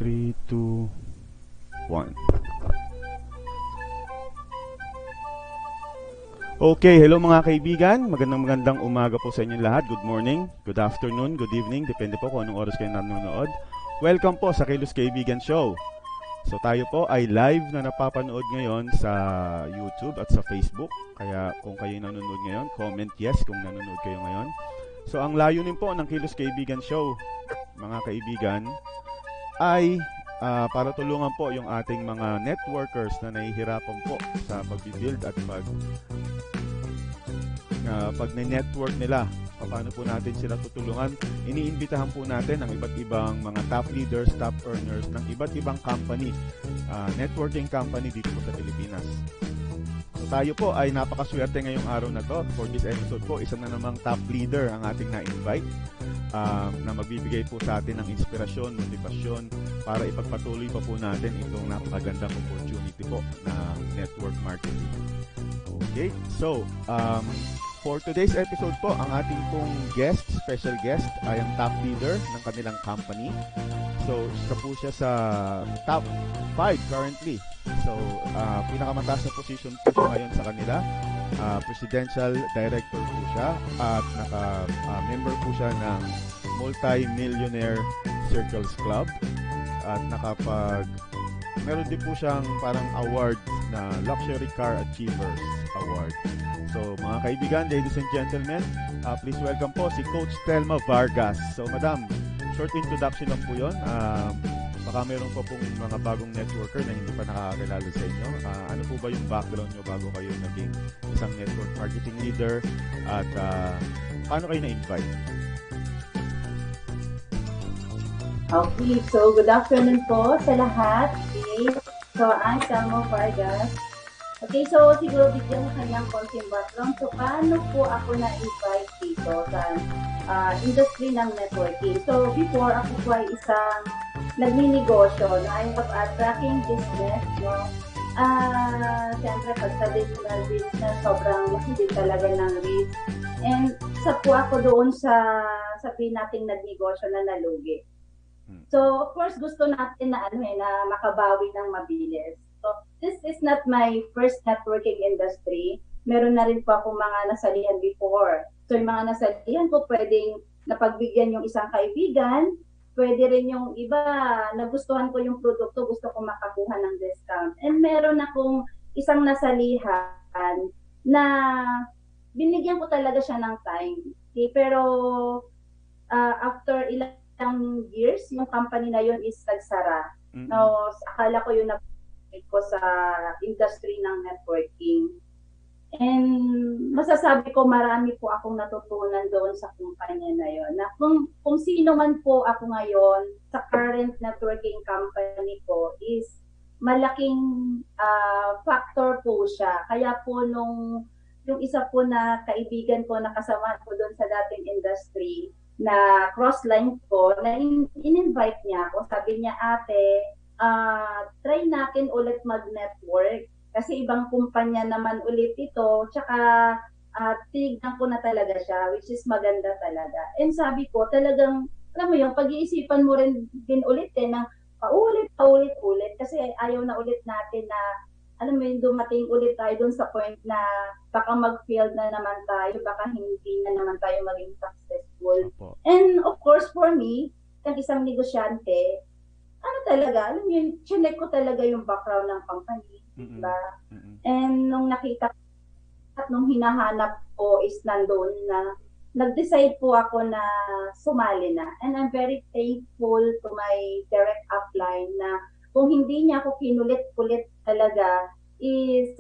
3, 2, 1. Okay, hello mga kaibigan. Magandang umaga po sa inyong lahat. Good morning, good afternoon, good evening. Depende po kung anong oras kayo nanonood. Welcome po sa Kilos Kaibigan Show. So tayo po ay live na napapanood ngayon sa YouTube at sa Facebook. Kaya kung kayo nanonood ngayon, comment yes kung nanonood kayo ngayon. So ang layunin po ng Kilos Kaibigan Show, mga kaibigan, ay para tulungan po yung ating mga networkers na nahihirapan po sa pag-build at pag network nila. Paano po natin sila tutulungan? Iniimbitahan po natin ang iba't ibang mga top leaders, top earners ng iba't ibang company, networking company dito po sa Pilipinas. So tayo po ay napakaswerte ngayong araw na to. For this episode po, isa na namang top leader ang ating na-invite na magbibigay po sa atin ng inspirasyon, motivasyon para ipagpatuloy pa po natin itong napakagandang opportunity po na network marketing. Okay, so for today's episode po, ang ating pong guest, special guest, ay ang top leader ng kanilang company. So, isa po siya sa top 5 currently. So, pinakamataas na position po siya ngayon sa kanila. Presidential director po siya at naka-member po siya ng Multi-Millionaire Circles Club at meron din po siyang parang award na Luxury Car Achievers Award. So, mga kaibigan, ladies and gentlemen, please welcome po si Coach Thelma Vargas. So, Madam, short introduction lang po yun. Baka meron po pong mga bagong networker na hindi pa nakakakilala sa inyo. Ano po ba yung background nyo bago kayo naging isang network marketing leader? At paano kayo na-invite? Okay, so good afternoon po sa lahat. Okay. So, I'm Thelma Vargas. Okay, so siguro bigyan ko kanyang konting background. So, paano po ako na-invite dito sa industry ng networking? So, before ako po ay isang nagninegosyo na I have a tracking business, no? Siyempre, pag traditional business, sobrang laki din talaga ng risk. And isa po ako doon sa sabihin nating nagnegosyo na nalugi. So, of course, gusto natin na makabawi ng mabilis. So, this is not my first networking industry. Meron na rin po akong mga nasalihan before. So, yung mga nasalihan ko, pwedeng napagbigyan yung isang kaibigan, pwede rin yung iba, nagustuhan ko yung produkto, gusto ko makakuha ng discount. And meron akong isang nasalihan na binigyan ko talaga siya ng time. Okay? Pero after ilang years, yung company na yun is nagsara. Mm-hmm. No, akala ko yung ko sa industry ng networking. And masasabi ko marami po akong natutunan doon sa kumpanya na yon. Na kung sino man po ako ngayon sa current networking company ko is malaking factor po siya. Kaya po yung isa po na kaibigan ko na kasama ko doon sa dating industry na cross-line ko, na in-invite niya ako. Sabi niya, ate, try natin ulit mag-network kasi ibang kumpanya naman ulit ito, tsaka tinignan ko na talaga siya, which is maganda talaga. And sabi ko, talagang, alam mo yung pag-iisipan mo rin din ulit ng paulit-ulit kasi ayaw na ulit natin na, alam mo yung dumating ulit tayo dun sa point na baka mag-fail na naman tayo, baka hindi na naman tayo maging successful. And of course, for me, ang isang negosyante, talaga, alam mo yun, chinek ko talaga yung background ng company, diba? Mm-hmm. And nung nakita at nung hinahanap ko is nandoon na, nag-decide po ako na sumali na. And I'm very thankful to my direct upline na kung hindi niya ako kinulit-kulit talaga is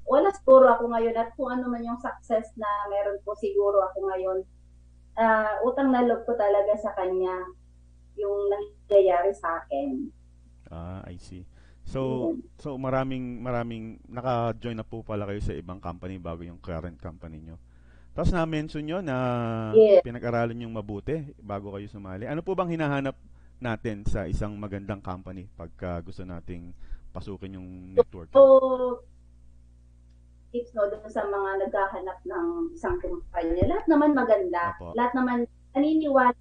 wala siguro ako ngayon at kung ano man yung success na meron po siguro ako ngayon, utang na loob ko talaga sa kanya yung nangyayari sa akin. I see. So maraming naka-join na po pala kayo sa ibang company bago yung current company nyo. Tapos na-mention nyo na pinag-aralan yung mabuti bago kayo sumali. Ano po bang hinahanap natin sa isang magandang company pagka gusto nating pasukin yung network? So, tips doon sa mga naghahanap ng isang kumpanya. Lahat naman maganda. Opo. Lahat naman naniniwala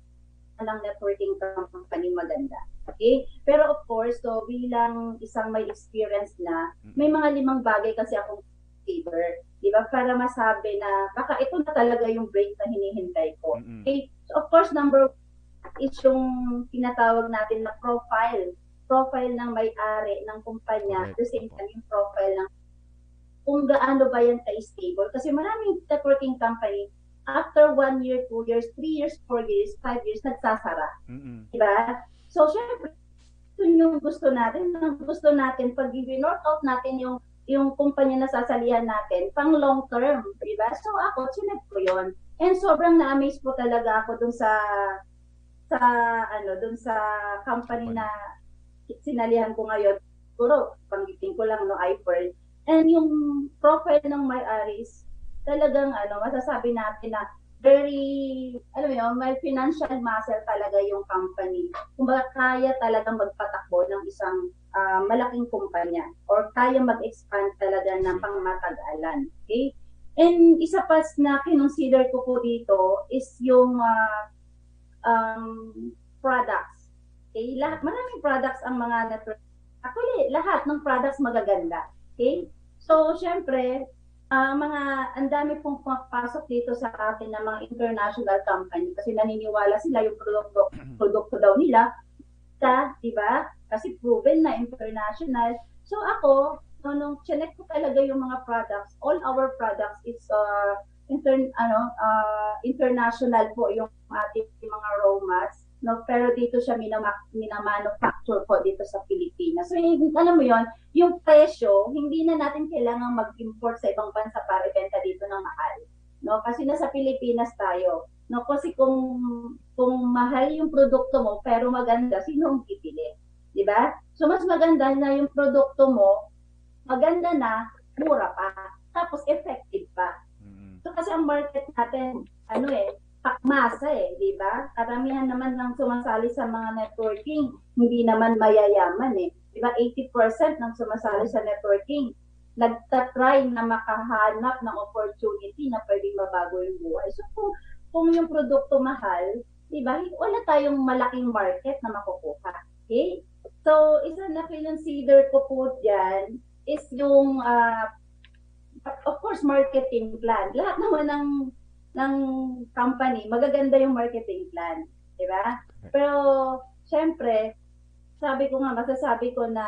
ng networking company maganda. Okay? Pero of course, so bilang isang may experience na, may mga 5 bagay kasi akong consider, di ba? Para masabi na, baka ito na talaga yung break na hinihintay ko. Okay? So of course, number 1 is yung tinatawag natin na profile ng may-ari ng kumpanya, at the same time yung profile ng kung gaano ba yan ka-stable. Kasi maraming networking company, after 1 year, 2 years, 3 years, 4 years, 5 years, nagsasara. Diba? So, syempre, yun yung gusto natin. Ang gusto natin, pag i-north out natin yung kumpanya na sasalihan natin, pang long term. Diba? So, ako, chinek ko yun. And sobrang na-amaze po talaga ako dun sa company na sinalihan ko ngayon. Siguro, panggiting ko lang, no, iPearl. And yung profile ng may-ari is talagang masasabi natin na very, may financial muscle talaga yung company. Kumbaga kaya talagang magpatakbo ng isang malaking kumpanya or kaya mag-expand talaga ng pangmatagalan. Okay? And isa pa na kinonsider ko po dito is yung products. Okay? Maraming products ang mga network. Actually, lahat ng products magaganda. Okay? So, syempre, ang dami pong pumapasok dito sa atin ng mga international company kasi naniniwala sila yung produkto daw nila, di ba? Kasi proven na international. So, ako, nung chinek ko talaga yung mga products, all our products is international po yung ating mga raw mats. No, pero dito siya minamanufacture po dito sa Pilipinas. So, alam mo yon, yung presyo, hindi na natin kailangan mag-import sa ibang bansa para ibenta dito ng mahal. No, kasi nasa Pilipinas tayo. No, kasi kung mahal yung produkto mo pero maganda, sino ang pipili? 'Di ba? So mas maganda na yung produkto mo, maganda na, mura pa, tapos effective pa. So kasi ang market natin, pakmasa di ba? Karamihan naman ng sumasali sa mga networking, hindi naman mayayaman Di ba? 80% ng sumasali sa networking, nagtatry na makahanap ng opportunity na pwedeng mabago yung buhay. So kung yung produkto mahal, di ba? Wala tayong malaking market na makukuha. Okay? So isa na kinonsider ko po dyan is yung of course marketing plan. Lahat naman ng company, magaganda yung marketing plan, di ba? Pero, syempre, masasabi ko na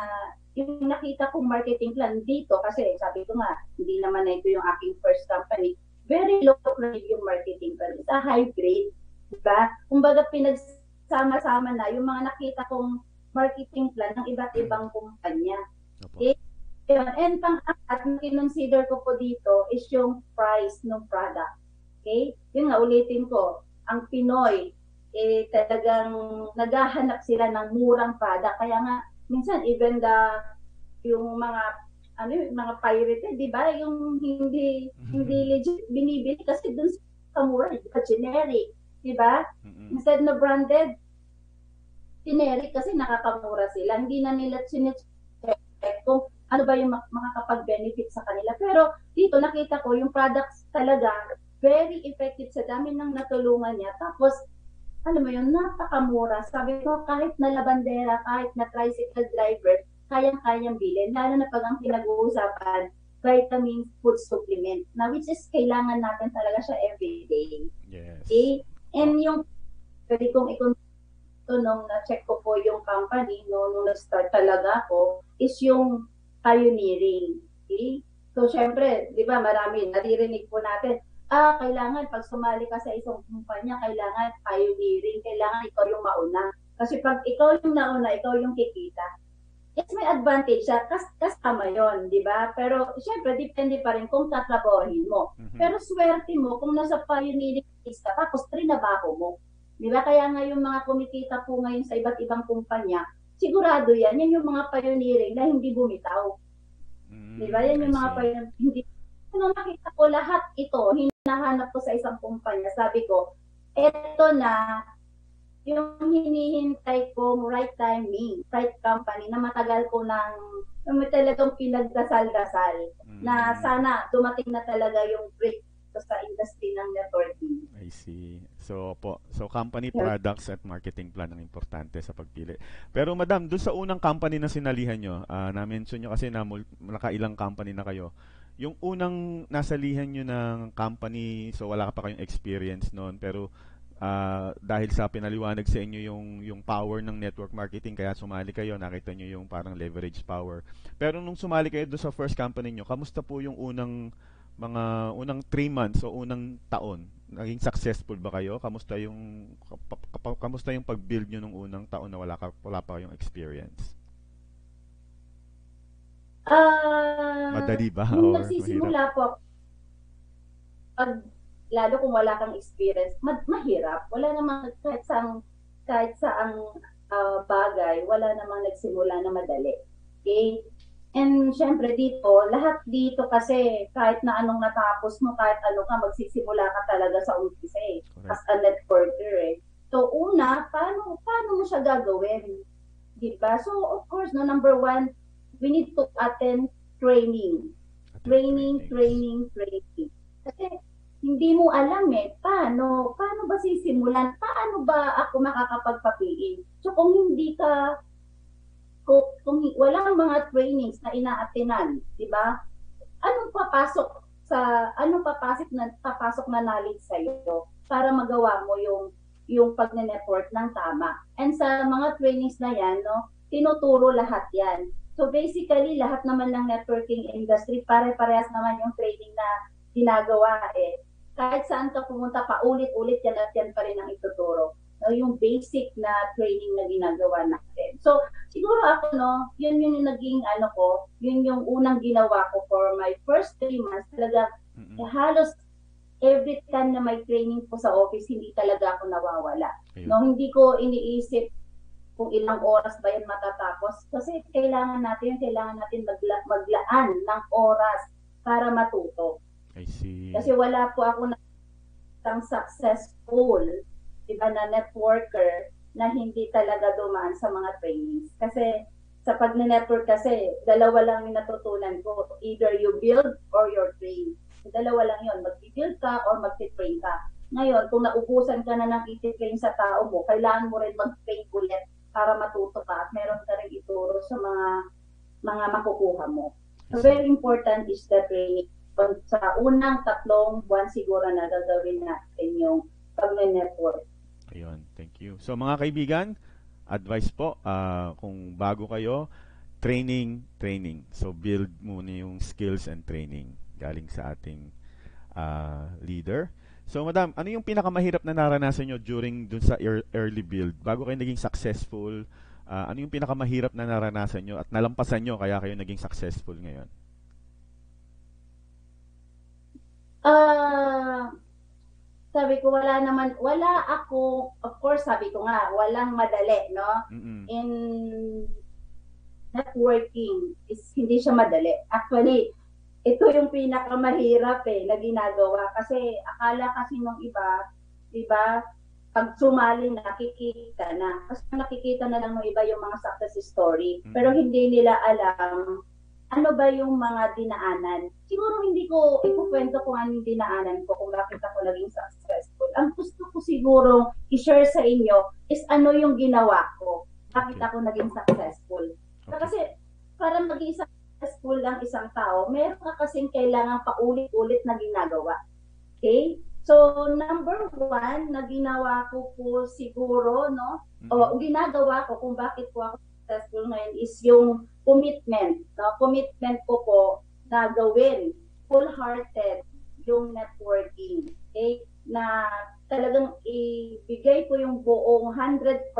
yung nakita kong marketing plan dito, kasi sabi ko nga, hindi naman na ito yung aking first company, very low grade yung marketing plan. It's a high grade, di ba? Kumbaga, pinagsama-sama na yung mga nakita kong marketing plan ng iba't ibang kumpanya. Okay? And pang-apat na kinonsider ko po dito is yung price ng product. Okay? Yun nga, ulitin ko, ang Pinoy, talagang naghahanap sila ng murang product. Kaya nga, minsan, even yung mga pirated, di ba? Yung hindi legit binibili kasi dun sa mura, generic, di ba? Instead na branded, generic kasi nakakamura sila. Hindi na nila chinecheck kung ano ba yung makakapag-benefit sa kanila. Pero dito nakita ko yung products talaga very effective sa dami ng natulungan niya. Tapos, alam mo yun, napakamura. Sabi ko, kahit na labandera, kahit na tricycle driver, kayang-kayang bilhin. Lalo na pag ang pinag-uusapan, vitamins, food supplement, na which is kailangan natin talaga siya everyday. Yes. Okay? And yung pwede kong nung na-check ko po yung company, nung nag-start talaga ako, is yung pioneering. Okay? So, syempre, di ba, marami, naririnig po natin, kailangan pag sumali ka sa isang kumpanya, kailangan pioneering, kailangan ikaw yung mauna. Kasi pag ikaw yung nauna, ikaw yung kikita. Yes, may advantage siya, kasama yon, di ba? Pero, syempre, depende pa rin kung tatrabahin mo. Pero swerte mo kung nasa pioneering phase ka, tapos trinabaho mo. Di ba? Kaya nga yung mga kumikita po ngayon sa iba't ibang kumpanya, sigurado yan yung mga pioneering na hindi bumitaw. Di ba? Yan yung mga pioneering, hindi. Nung nakita ko lahat ito, hinahanap ko sa isang kumpanya, sabi ko, eto na yung hinihintay ko right timing, right company, na matagal ko talagang pinagdasal-dasal, na sana dumating na talaga yung break sa industry ng networking. I see. So company products at marketing plan ang importante sa pagpili. Pero madam, doon sa unang company na sinalihan nyo, na-mention nyo kasi na nakailang company na kayo. Yung unang nasalihan nyo ng company, so wala ka pa kayong experience noon, pero dahil sa pinaliwanag sa inyo yung power ng network marketing, kaya sumali kayo, nakita nyo yung parang leverage power. Pero nung sumali kayo doon sa first company nyo, kamusta po yung unang 3 months o unang taon? Naging successful ba kayo? Kamusta yung pag-build nyo nung unang taon na wala pa kayong experience? Madali ba Nung or mahirap? nagsisimula po, lalo kung wala kang experience, mahirap. Wala namang kahit saang bagay, wala namang nagsimula na madali. Okay? And syempre lahat dito kasi kahit na anong natapos mo, kahit ano ka, magsisimula ka talaga sa umpisa as a networker So una, paano mo siya gagawin? Diba? So of course, number one, we need to attend training. Training. Kasi hindi mo alam paano ba sisimulan? Paano ba ako makakapagpapiin? So kung hindi ka kung walang mga trainings na ina-attenan, di ba? Anong papasok na knowledge sa iyo para magawa mo yung pag-network ng tama. And sa mga trainings na yan, tinuturo lahat yan. So basically, lahat naman ng networking industry, pare-parehas naman yung training na ginagawa Kahit saan ka pumunta, paulit-ulit yan at yan pa rin ang ituturo. Yung basic na training na ginagawa natin. So, siguro ako, yun yung naging yun yung unang ginawa ko for my first 3 months. Talaga, halos every time na may training po sa office, hindi talaga ako nawawala. Hindi ko iniisip kung ilang oras ba yan matatapos. Kasi kailangan natin maglaan ng oras para matuto. I see. Kasi wala po ako ng successful na networker na hindi talaga dumaan sa mga trainings. Kasi sa pag-network kasi, dalawa lang yung natutunan ko. Either you build or you're trained. Dalawa lang yun. Mag-build ka or mag-train ka. Ngayon, kung naubusan ka na ng i-train sa tao mo, kailangan mo rin mag-train ulit para matuto ka at meron ka rin ituro sa mga makukuha mo. So, very important is the training. Sa unang 3 buwan siguro na gagawin natin yung pag-network. Ayun, thank you. So mga kaibigan, advice po, kung bago kayo, training. So build muna yung skills and training galing sa ating leader. So madam, ano yung pinakamahirap na naranasan nyo dun sa early build? Bago kayo naging successful, ano yung pinakamahirap na naranasan nyo at nalampasan nyo kaya kayo naging successful ngayon? Sabi ko, wala ako, of course, sabi ko nga, walang madali, In networking, hindi siya madali. Actually, ito yung pinakamahirap na ginagawa. Kasi akala kasi nung iba, diba, pag sumali nakikita na. Kasi nakikita na lang ng iba yung mga success story. Pero hindi nila alam ano ba yung mga dinaanan. Siguro hindi ko ikukwento kung anong dinaanan ko kung bakit ako naging successful. Ang gusto ko siguro i-share sa inyo is ano yung ginawa ko. Bakit ako naging successful. Kasi para maging successful ang isang tao, meron ka kasing kailangan paulit-ulit na ginagawa. Okay? So, number 1 na ginawa ko po siguro, o ginagawa ko kung bakit po ako successful ngayon is yung commitment. Commitment ko po na gawin full-hearted yung networking. Okay? Na talagang ibigay ko yung buong 100%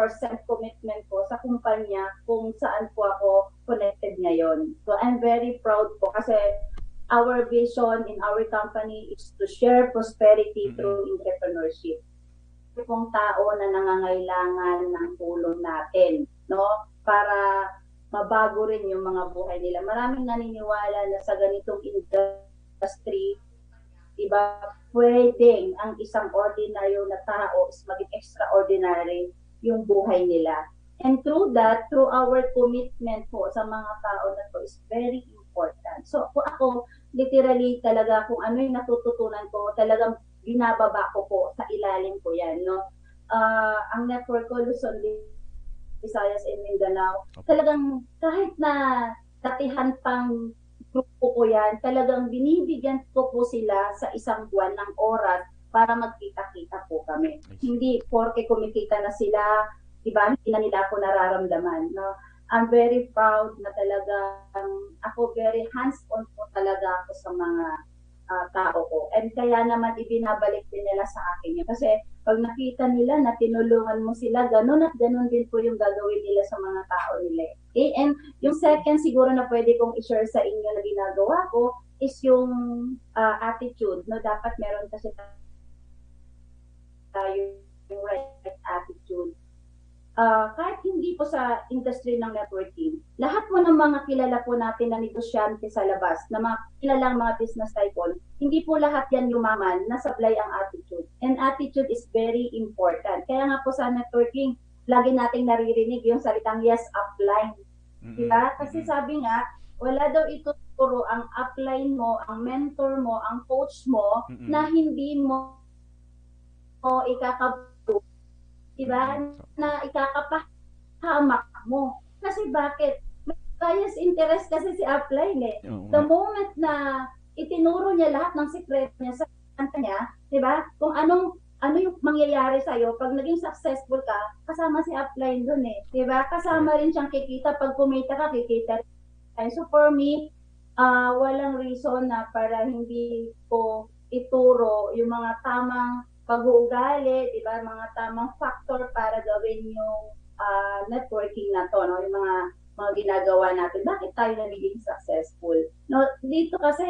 commitment ko sa kumpanya kung saan po ako connected ngayon. So I'm very proud po kasi our vision in our company is to share prosperity through entrepreneurship. Kung tao na nangangailangan ng tulong natin, para mabago rin yung mga buhay nila. Maraming naniniwala na sa ganitong industry, diba, pwedeng ang isang ordinaryo na tao is maging extraordinary yung buhay nila. And through that, through our commitment po sa mga tao na to is very important. So ako, literally talaga kung ano yung natututunan ko, talagang binababa ko po sa ilalim ko yan, no? Ang network ko, Luzon, Visayas, and Mindanao, talagang kahit na datihan pang grupo ko yan, talagang binibigyan ko po sila sa isang buwan ng oras para magkita-kita po kami. Hindi porke kumikita na sila, diba, hindi na nila ako nararamdaman. No? I'm very proud na talagang ako very hands-on po talaga ako sa mga tao ko. And kaya naman ibinabalik din nila sa akin yun. Kasi pag nakita nila na tinulungan mo sila, ganun at ganun din po yung gagawin nila sa mga tao nila. Okay? And yung second siguro na pwede kong i-share sa inyo na ginagawa ko is yung attitude. No? Dapat meron kasi tayo yung right attitude. Kahit hindi po sa industry ng networking, lahat mo ng mga kilala po natin na negosyante sa labas, na mga kilalang mga business tycoon, hindi po lahat yan yumaman na sablay ang attitude. And attitude is very important. Kaya nga po sa networking, lagi nating naririnig yung salitang yes upline. Diba? Kasi sabi nga, wala daw ituturo ang upline mo, ang mentor mo, ang coach mo, na hindi mo ikakabuo, diba? Na ikakapahamak mo. Kasi bakit? May bias interest kasi si upline eh. The moment na itinuro niya lahat ng secret niya sa kanya, diba? Kung ano yung mangyayari sa'yo, pag naging successful ka, kasama si upline dun eh. Diba? Kasama rin siyang kikita. Pag kumita ka, kikita rin. So for me, walang reason na para hindi ko ituro yung mga tamang pag-uugali, di ba, mga tamang factor para gawin yung networking na to, no? Yung mga ginagawa natin. Bakit tayo nagiging successful? No, dito kasi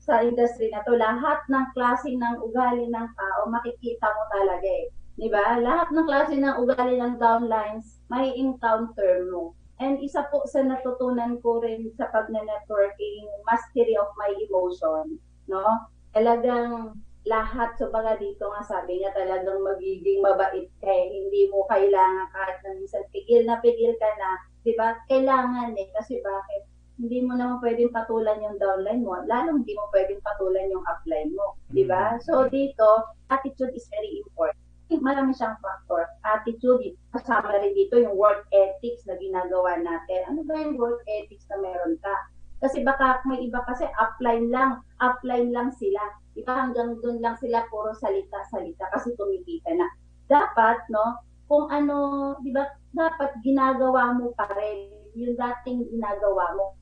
sa industry na to, lahat ng klase ng ugali ng tao, makikita mo talaga eh. Di ba? Lahat ng klase ng ugali ng downlines, may encounter mo. And isa po sa natutunan ko rin sa pag-networking, mastery of my emotion, no? Talagang lahat, so baga dito nga sabi nga talagang magiging mabait ka eh. Hindi mo kailangan kahit na minsan pigil ka na, di ba? Kailangan eh. Kasi bakit? Hindi mo naman pwedeng patulan yung downline mo, lalong hindi mo pwedeng patulan yung upline mo, di ba? So dito, attitude is very important. Marami siyang factor. Attitude, kasama rin dito yung work ethics na ginagawa natin. Ano ba yung work ethics na meron ka? Kasi baka may iba kasi upline lang sila. Diba hanggang doon lang sila puro salita kasi kumikita na. Dapat, no, kung ano, di ba, dapat ginagawa mo pa rin yung dating ginagawa mo.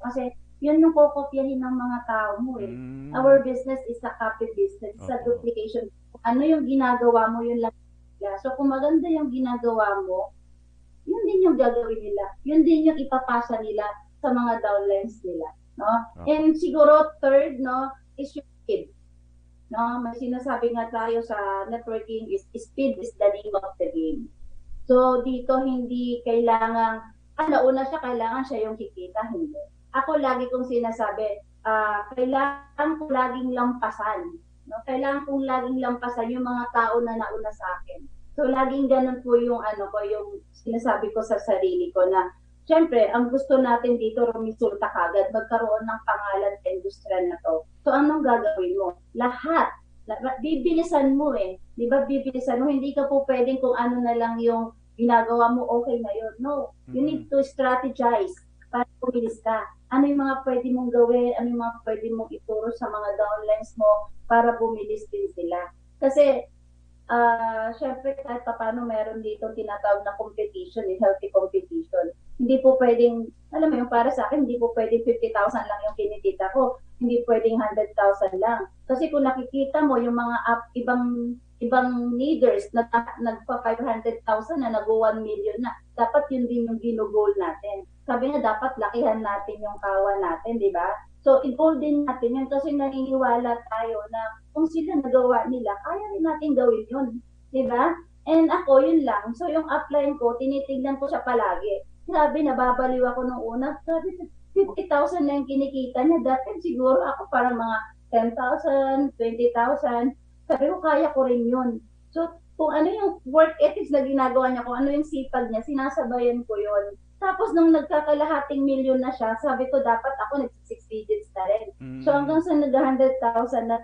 Kasi yun yung kokopyahin ng mga tao mo eh. Our business is a copy business, it's a duplication. Kung ano yung ginagawa mo, yun lang. So kung maganda yung ginagawa mo, yun din yung gagawin nila. Yun din yung ipapasa nila sa mga downlines nila. No? And siguro third, no, is yung speed. No, may sinasabi nga tayo sa networking is speed is the name of the game. So dito hindi kailangan nauna siya, kailangan siya yung kikita, hindi. Ako lagi kong sinasabi, kailangan ko laging lampasan. No? Kailangan kong laging lampasan yung mga tao na nauna sa akin. So laging ganun po yung yung sinasabi ko sa sarili ko na siyempre, ang gusto natin dito, rumisulta kagad, magkaroon ng pangalan sa industriya na to. So, anong gagawin mo? Lahat. Bibilisan mo eh. Di ba, bibilisan mo? Hindi ka po pwedeng kung ano na lang yung ginagawa mo, okay na yun. No. You need to strategize para pumilis ka. Ano yung mga pwede mong gawin? Ano yung mga pwede mong ituro sa mga downlines mo para bumilis din sila? Kasi, syempre kahit paano meron dito tinatawag na competition, healthy competition. Hindi po pwedeng, alam mo yung para sa akin, hindi po pwedeng 50,000 lang yung kinikita ko. Hindi pwedeng 100,000 lang. Kasi kung nakikita mo yung mga ibang leaders na nagpa 500,000 na nag-1 million na, dapat yun din yung ginugol natin. Sabi nga dapat lakihan natin yung kawan natin, di ba? So, i-goal din natin yun kasi naniniwala tayo na kung sila nagawa nila, kaya rin natin gawin yun. Diba? And ako, yun lang. So, yung upline ko, tinitignan ko siya palagi. Grabe, nababaliw ako nung una. Grabe, 50,000 na yung kinikita niya. Dati siguro ako parang mga 10,000, 20,000. Sabi ko, kaya ko rin yun. So, kung ano yung work ethics na ginagawa niya, kung ano yung sipag niya, sinasabayan ko yun. Tapos nung nagkakalahating milyon na siya, sabi ko dapat ako nag-6 digits na na rin. So hanggang sa nag-100,000 na,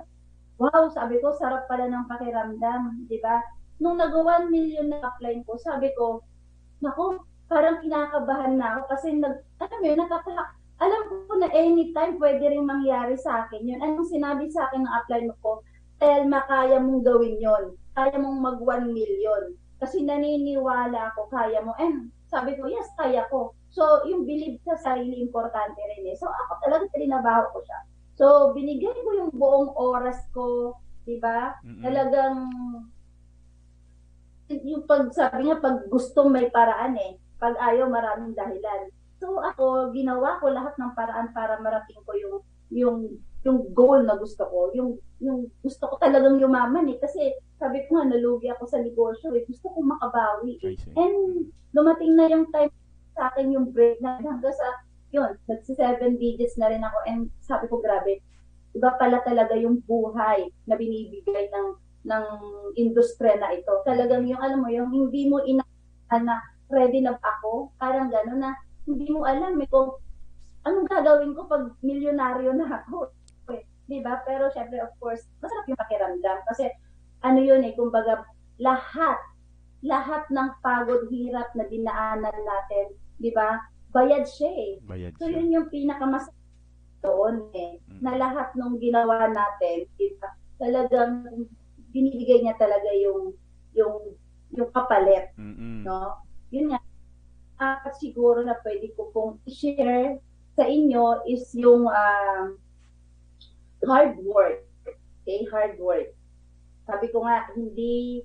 wow, sabi ko, sarap pala ng pakiramdam, di ba? Nung nag-1 million na apply ko, sabi ko, naku, parang kinakabahan na ako kasi alam mo yun, alam ko na anytime pwede rin mangyari sa akin yun. Anong sinabi sa akin ng apply mo ko? Telma, kaya mong gawin yon, kaya mong mag 1 million. Kasi naniniwala ako, kaya mo. Sabi ko, yes, kaya ko. So, yung believe sa sarili, importante rin eh. So, ako talaga trinabaho ko siya. So, binigay ko yung buong oras ko, di ba? Talagang, yung sabi nga, pag gusto may paraan eh. Pag ayaw, maraming dahilan. So, ako, ginawa ko lahat ng paraan para marating ko yung goal na gusto ko. Yung gusto ko talagang yumaman eh. Kasi, sabi ko nga, nalugi ako sa negosyo eh. Gusto ko makabawi eh. And, dumating na yung time sa akin yung break na hanggang sa, yun, nagsi 7 digits na rin ako. And sabi ko, grabe, iba pala talaga yung buhay na binibigay ng industriya na ito. Talagang yung, alam mo, yung hindi mo inaasahan na ready na ako, parang gano'n na, hindi mo alam eh kung anong gagawin ko pag milyonaryo na ako. Diba? Pero syempre, of course, masarap yung pakiramdam. Kasi, ano yun eh, kumbaga, lahat ng pagod, hirap na dinaanan natin, di ba? Bayad siya eh. So, yun yung pinakamasarap doon eh. Na lahat ng ginawa natin, di ba? Talagang binibigay niya talaga yung kapalit. No? Yun nga. At siguro na pwede ko pong i-share sa inyo is yung hard work. Okay? Hard work. Sabi ko nga, hindi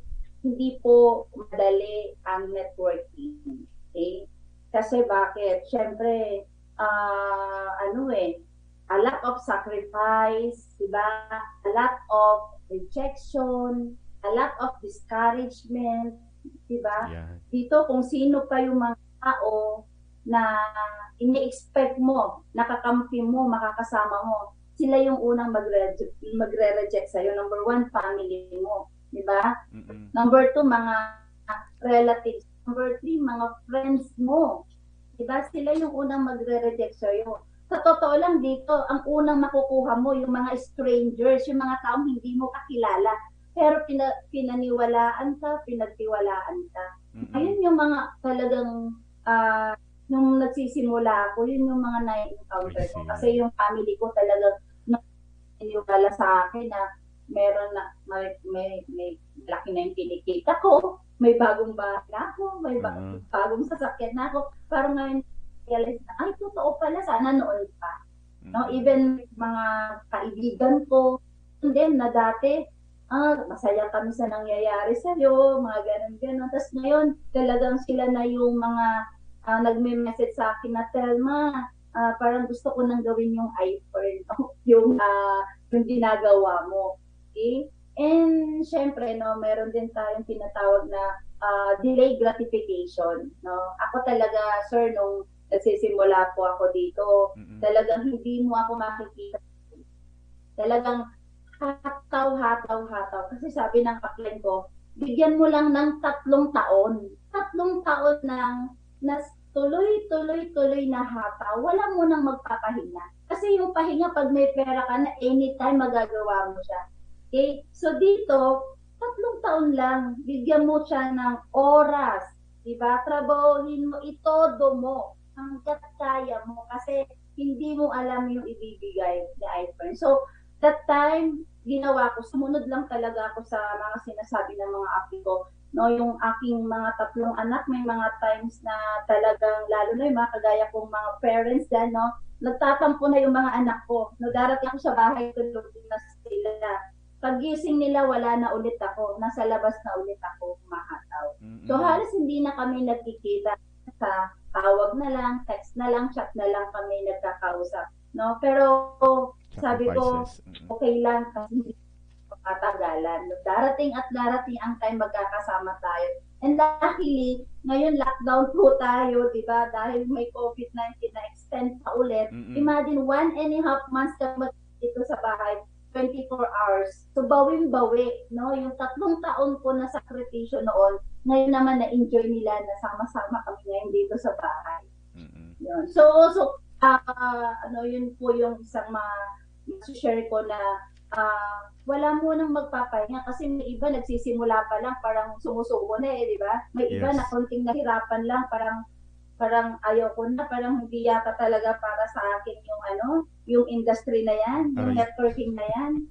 po madali ang networking. Okay? Kasi bakit? Siyempre, a lot of sacrifice, diba? A lot of rejection, a lot of discouragement, diba? Yeah. Dito, kung sino pa yung mga tao na ini-expect mo, nakakampi mo, makakasama mo, sila yung unang magre-reject sa'yo. Number 1, family mo. Diba? Number 2, mga relatives. Number 3, mga friends mo. Diba? Sila yung unang magre-reject sa'yo. Sa totoo lang dito, ang unang makukuha mo, yung mga strangers, yung mga taong hindi mo kakilala. Pero pinaniwalaan ka, pinagtiwalaan ka. Ayun yung mga talagang nung nagsisimula ako, yun yung mga na-encounter ko. Kasi yung family ko talagang naniwala sa akin na meron na, may laki na yung kinikita ko, may bagong bahay na ako, may bagong sasakyan na ako. Parang ngayon, realize na, ay, totoo pala, sana noon pa. No? Even mga kaibigan ko, din na dati, masaya kami sa nangyayari sa'yo, mga ganun-ganun. Tapos ngayon, talagang sila na yung mga nagme-message sa akin na, Telma, parang gusto ko nang gawin yung iPhone, yung ginagawa mo. Okay? And syempre, no, meron din tayong tinatawag na delay gratification. No? Ako talaga, sir, nung nagsisimula po ako dito, talagang hindi mo ako makikita. Talagang hataw. Kasi sabi ng kaplan ko, bigyan mo lang ng 3 taon. 3 taon na tuloy na hataw. Wala mo nang magpapahinga. Kasi yung pahinga, pag may pera ka na, anytime magagawa mo siya. Okay? So dito, 3 taon lang, bigyan mo siya ng oras. Diba? Trabahuhin mo, itodo mo hanggat kaya mo. Kasi hindi mo alam yung ibibigay ni iPhone. So, that time, ginawa ko, sumunod lang talaga ako sa mga sinasabi ng mga api ko. No, yung aking mga 3 anak, may mga times na talagang, lalo na yung mga kagaya kong mga parents dyan, no, nagtatampo na yung mga anak ko. No, darating ako sa bahay, tulog na sila. Pag-gising nila, wala na ulit ako. Nasa labas na ulit ako, kumahataw. So, halos hindi na kami nagkikita sa tawag na lang, text na lang, chat na lang kami nagkakausap. No, pero sabi ko, okay lang kasi hindi matagalan. Darating ang time magkakasama tayo. And luckily, ngayon lockdown po tayo, di ba? Dahil may COVID-19 na extend pa ulit. Imagine 1.5 months ka dito sa bahay, 24 hours. So, bawing-bawi, no? Yung 3 taon ko na sakripisyo noon, ngayon naman na-enjoy nila na sama-sama kami ngayon dito sa bahay. Yun. So, yun po yung isang share ko na wala mo nang magpapahinga kasi may iba nagsisimula pa lang parang sumusuko na di ba? May iba na konting nahirapan lang parang ayaw ko na, parang hindi yata talaga para sa akin yung industry na yan, yung networking na yan.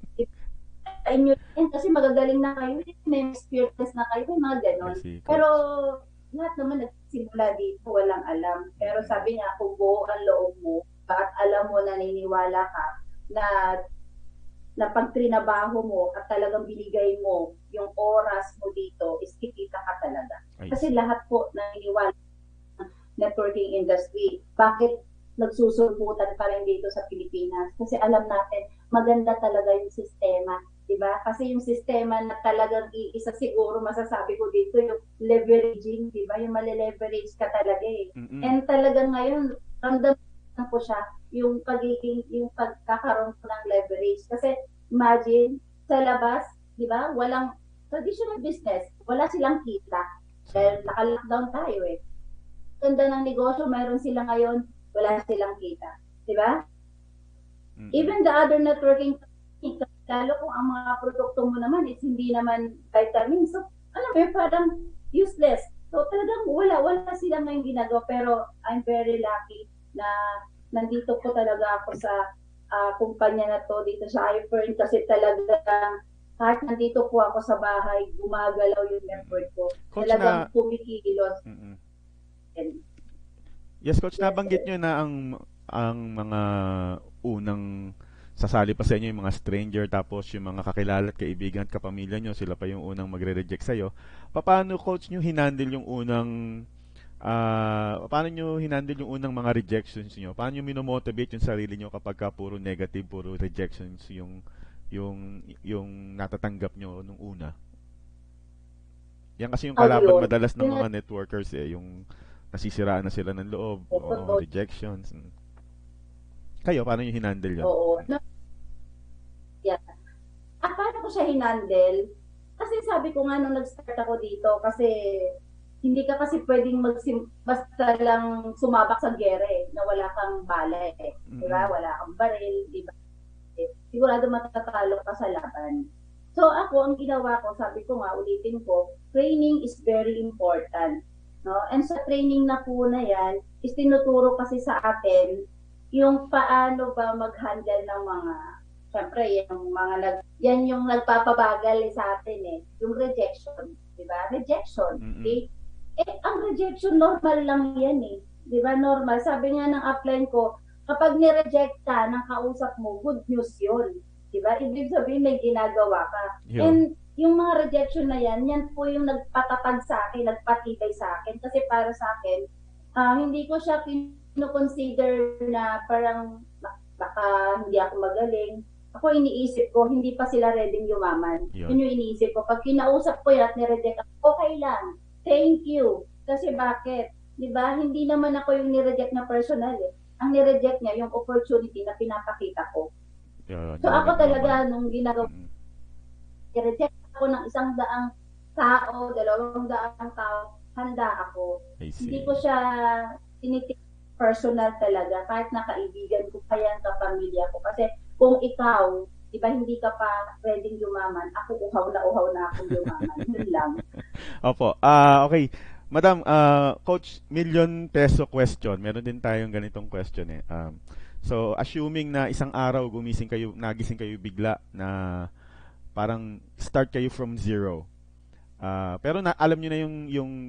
Inyo yan kasi magagaling na kayo, may experience na kayo, mga ganon. Pero lahat naman nagsimula dito, walang alam. Pero sabi niya, kung buo ang loob mo, at alam mo, naniniwala ka na pag trinabaho mo at talagang binigay mo yung oras mo dito, is kikita ka talaga. Kasi lahat po naniniwala networking industry. Bakit nagsusulputan pa rin dito sa Pilipinas? Kasi alam natin, maganda talaga yung sistema. Diba? Kasi yung sistema na talagang isa siguro masasabi ko dito, yung leveraging, diba? Yung mali-leverage ka talaga eh. And talagang ngayon, ramdam ko siya, yung pagkakaroon ko ng leverage. Kasi imagine, sa labas, diba? Walang traditional business, wala silang kita. Dahil naka-lockdown tayo eh. Ganda ng negosyo, mayroon sila ngayon, wala silang kita. Diba? Even the other networking companies, lalo kung ang mga produkto mo naman is hindi naman vitamins. So, parang useless. So, talagang wala silang ngayon ginagawa. Pero, I'm very lucky na nandito po talaga ako sa kumpanya na to, dito sa iFern, kasi talagang kahit nandito po ako sa bahay, gumagalaw yung network ko. Coach, talagang pumikilos. Yes, Coach, nabanggit nyo na ang mga unang sasali pa sa inyo yung mga stranger, tapos yung mga kakilala at kaibigan at kapamilya nyo, sila pa yung unang magre-reject sa'yo. Paano, Coach, nyo hinandle yung unang mga rejections nyo? Paano nyo minomotivate yung sarili nyo kapag puro negative, puro rejections yung natatanggap nyo nung una? Yan kasi yung kalaban madalas ng mga networkers yung nasisiraan na sila ng loob, rejections. Kayo, paano nyo hinandle yun? Oo. Yeah. Paano ko siya hinandle? Kasi sabi ko nga nung nag-start ako dito, kasi hindi ka kasi pwedeng basta lang sumabak sa gere na wala kang bala eh. Diba? Wala kang baril, diba? Sigurado matatalo ka sa laban. So ako, ang ginawa ko, sabi ko nga, ulitin ko, training is very important. No? And sa training na po na yan, is tinuturo kasi sa atin yung paano ba mag-handle ng mga, syempre, yan yung nagpapabagal sa atin eh, yung rejection, di ba? Rejection, okay? Ang rejection, normal lang yan eh, di ba? Normal. Sabi nga ng upline ko, kapag ni-reject ka ng kausap mo, good news yun, di ba? Ibig sabihin, may ginagawa ka. And yung mga rejection na yan po yung nagpatatag sa akin, nagpatibay sa akin. Kasi para sa akin, hindi ko siya consider na parang baka hindi ako magaling. Ako iniisip ko, hindi pa sila ready yumaman. Yun yung iniisip ko. Pag kinausap ko yan at nireject ako, okay lang. Thank you. Kasi bakit? Diba? Hindi naman ako yung nireject na personal eh. Ang nireject niya, yung opportunity na pinapakita ko. So ako talaga, nung ginagawa, i-reject ako ng 100 tao, 200 tao, handa ako. Hindi ko siya tinitik personal talaga, kahit na kaibigan ko pa yan, kapamilya ko. Kasi kung ikaw, di ba hindi ka pa pwedeng yumaman, ako uhaw na akong yumaman. Yun lang. Opo. Okay. Madam, Coach, million peso question. Meron din tayong ganitong question eh. So, assuming na isang araw nagising kayo bigla na parang start kayo from zero. Pero alam niyo na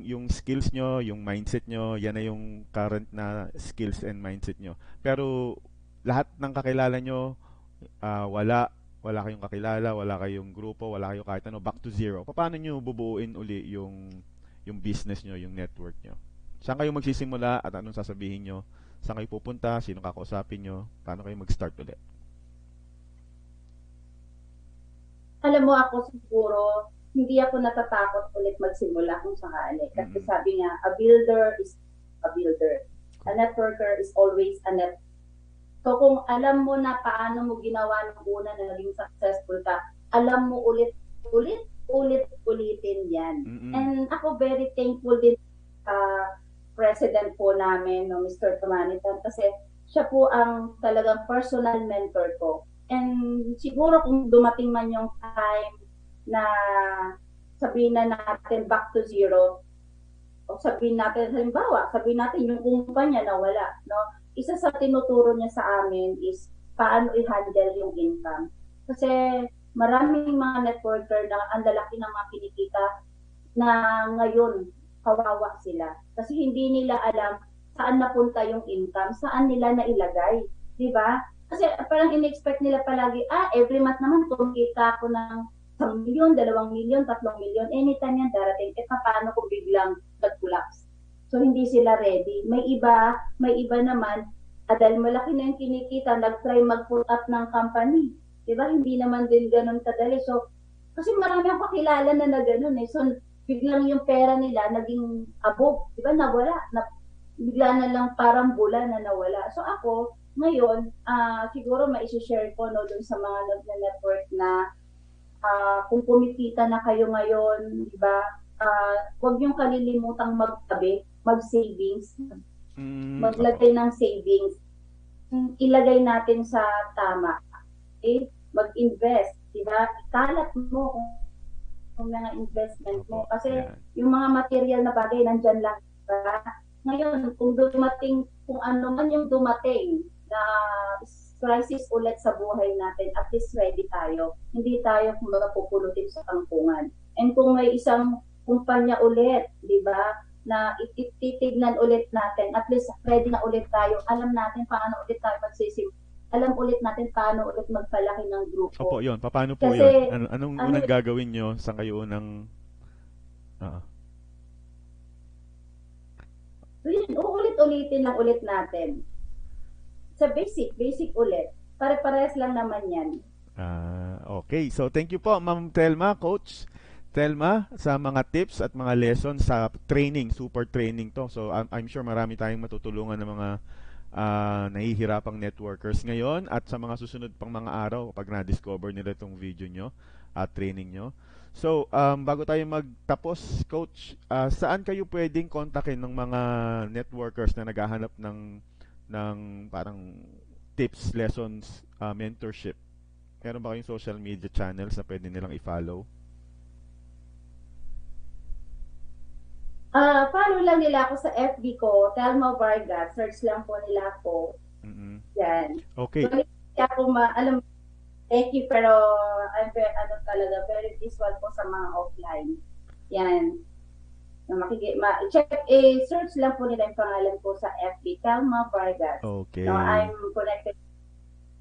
yung skills nyo, yung mindset nyo, yan na yung current na skills and mindset nyo. Pero lahat ng kakilala nyo, wala kayong kakilala, wala kayong grupo, wala kayong kahit ano, back to zero. Paano nyo bubuuin uli yung business nyo, yung network nyo? Saan kayo magsisimula at anong sasabihin nyo? Saan kayo pupunta? Sino kakausapin nyo? Paano kayo mag-start ulit? Alam mo, ako siguro, hindi ako natatakot ulit magsimula kung sakali. Kasi sabi nga, a builder is a builder. A networker is always a networker. So kung alam mo na paano mo ginawa ng una na naging successful ka, alam mo ulitin yan. And ako very thankful din sa president po namin, no, Mr. Kamanitan, kasi siya po ang talagang personal mentor ko. And siguro kung dumating man yung time na sabihin na natin back to zero, o sabihin natin, halimbawa, sabihin natin yung kumpanya na wala, no? Isa sa tinuturo niya sa amin is paano i-handle yung income. Kasi maraming mga networker na ang lalaki ng mga kinikita na ngayon kawawa sila. Kasi hindi nila alam saan napunta yung income, saan nila nailagay. Di ba? Kasi parang in-expect nila palagi, every month naman kumita ako ng 1 milyon, 2 milyon, 3 milyon, anytime yan darating. Paano kung biglang nag-collapse? So, hindi sila ready. May iba naman, dahil malaki na yung kinikita, nag-try mag-put up ng company. Diba? Hindi naman din ganun kadali. So, kasi marami akong kakilala na ganun eh. So, biglang yung pera nila naging abog. Diba? Nawala. Bigla na lang parang bula na nawala. So, ako, ngayon, siguro mai-share ko no, dun sa mga nag-network na kung kumikita na kayo ngayon, di ba, huwag niyong kalilimutang magtabi, mag-savings, maglagay ng savings, ilagay natin sa tama. Okay? Mag-invest, di ba? Ikalat mo kung mga investment mo. Kasi yung mga material na bagay, nandyan lang. Diba? Ngayon, kung dumating, kung ano man yung dumating na crisis ulit sa buhay natin, at least ready tayo. Hindi tayo kumbaga pupulutin sa kampungan. And kung may isang kumpanya ulit, di ba, na ititignan ulit natin, at least ready na ulit tayo. Alam natin paano ulit tayo magsisimula. Alam ulit natin paano ulit magpalaki ng grupo. Opo, yun. Paano po yun? Anong unang gagawin nyo sa kayo unang... Uulit-ulitin lang ulit natin. Sa basic ulit. Pare-parehas lang naman yan. Okay. So, thank you po, Ma'am Telma, Coach Telma, sa mga tips at mga lessons sa training, super training to. So, I'm sure marami tayong matutulungan ng mga nahihirapang networkers ngayon at sa mga susunod pang mga araw kapag na-discover nila itong video nyo at training nyo. So, bago tayo magtapos, Coach, saan kayo pwedeng kontakin ng mga networkers na naghahanap ng parang tips, lessons, mentorship? Meron ba kayong social media channels na pwede nilang i-follow? Follow lang nila ako sa FB ko, Telma Vargas. Search lang po nila ako. Yan. Okay. So, hindi ako thank you, pero I'm very visual po sa mga offline. Yan. Search lang po nila yung pangalan ko sa FB, Telma Vargas. Okay. No, I'm connected to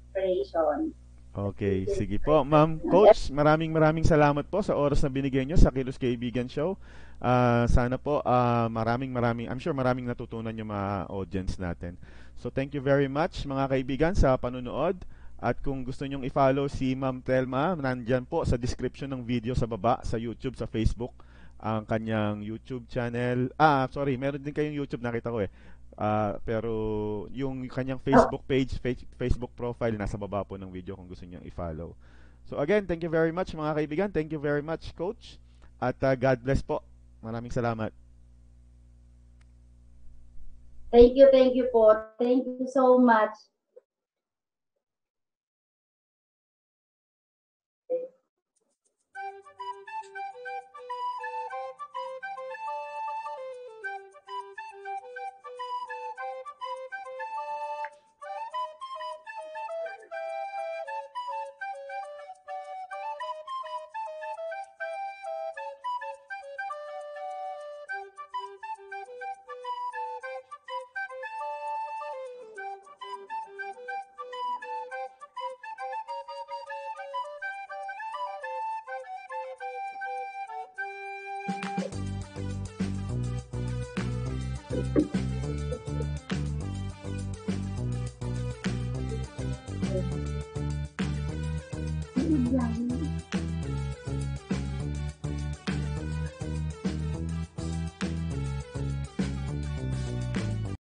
inspiration. Okay, sige po. Ma'am Coach, maraming salamat po sa oras na binigay nyo sa Kilos Kaibigan Show. Sana po I'm sure maraming natutunan yung mga audience natin. So thank you very much mga kaibigan sa panunood. At kung gusto nyong i-follow si Ma'am Telma, nandyan po sa description ng video sa baba, sa YouTube, sa Facebook, ang kanyang YouTube channel. Meron din kayong YouTube, nakita ko eh. Pero yung kanyang Facebook page, Facebook profile, nasa baba po ng video kung gusto niyong i-follow. So again, thank you very much mga kaibigan. Thank you very much, Coach. At God bless po. Maraming salamat. Thank you po. Thank you so much.